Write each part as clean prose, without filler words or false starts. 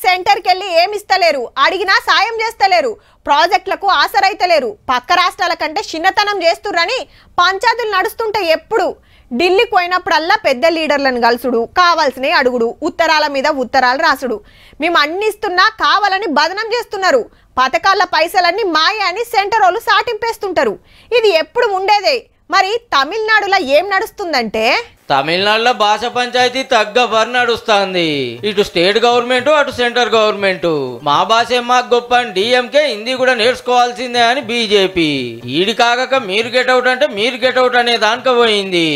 సెంటర్కి వెళ్ళి ఏమి ఇస్తలేరు, అడిగినా సాయం చేస్తలేరు, ప్రాజెక్టులకు ఆసరైతలేరు, పక్క రాష్ట్రాల కంటే చిన్నతనం చేస్తుర్రని పంచాయతీలు నడుస్తుంటే ఎప్పుడు ఢిల్లీకి పోయినప్పుడల్లా పెద్ద లీడర్లను కలుసుడు, కావాల్సినవి అడుగుడు, ఉత్తరాల మీద ఉత్తరాలు రాసుడు. మేము అన్ని ఇస్తున్నా కావాలని బదనం చేస్తున్నారు, పథకాల పైసలన్నీ మాయ అని సెంటర్ వాళ్ళు సాటింపేస్తుంటారు. ఇది ఎప్పుడు ఉండేదే. మరి తమిళనాడులో ఏం నడుస్తుందంటే తమిళనాడులో భాష పంచాయతీ తగ్గబర్ నడుస్తుంది. ఇటు స్టేట్ గవర్నమెంట్ అటు సెంటర్ గవర్నమెంట్ మా భాషే మాకు గొప్ప అని డిఎంకే హిందీ కూడా నేర్చుకోవాల్సిందే అని బీజేపీ. ఈడి కాక మీరు గెట్అవుట్ అంటే మీరు గెట్అవుట్ అనే దానికి పోయింది.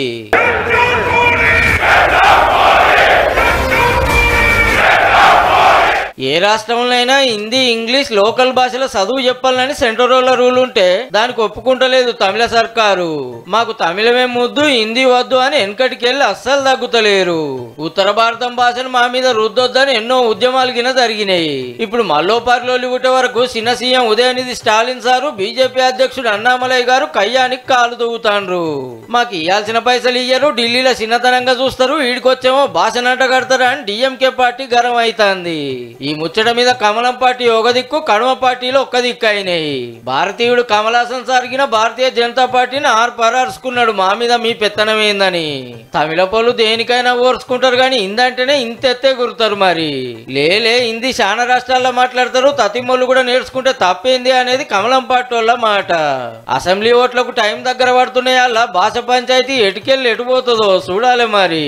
ఏ రాష్ట్రంలో హిందీ ఇంగ్లీష్ లోకల్ భాషలో చదువు చెప్పాలని సెంట్రల్ రూల్ ఉంటే దానికి ఒప్పుకుంటలేదు తమిళ సర్కారు. మాకు తమిళమే ముద్దు హిందీ వద్దు అని వెనకటికెళ్ళి అస్సలు తగ్గుతలేరు. ఉత్తర భారతం భాషను మా మీద రుద్దొద్దని ఎన్నో ఉద్యమాలు గిన జరిగినాయి. ఇప్పుడు మల్లోపారిలోలి పుట్టే వరకు చిన్న CM Udhayanidhi Stalin sir BJP అధ్యక్షుడు అన్నామలై గారు కయ్యానికి కాలు దూగుతాండ్రు. మాకు ఇయ్యాల్సిన పైసలు ఇయ్యరు, ఢిల్లీలో చిన్నతనంగా చూస్తారు, ఈడికొచ్చేమో భాష నాట కడతారా అని డిఎంకే పార్టీ గరం అవుతుంది. ఈ ముచ్చట మీద కమలం పార్టీ ఒక దిక్కు, కడమ పార్టీలో ఒక్క దిక్కు అయినాయి. భారతీయుడు కమలాసన్ సార్గిన భారతీయ జనతా పార్టీని ఆర్పరార్చుకున్నాడు మా మీద మీ పెత్తనమేందని. తమిళ పళ్ళు దేనికైనా ఓర్చుకుంటారు కానీ ఇందంటేనే ఇంతెత్తే గురుతారు. మరి లేలే హిందీ చాలా రాష్ట్రాల్లో మాట్లాడతారు, తతిమోళ్ళు కూడా నేర్చుకుంటే తప్పేంది అనేది కమలం పార్టీ వాళ్ళ మాట. అసెంబ్లీ ఓట్లకు టైం దగ్గర పడుతున్నాయల్లా భాష పంచాయతీ ఎటుకెళ్ళి ఎటుపోతుందో చూడాలి మరి.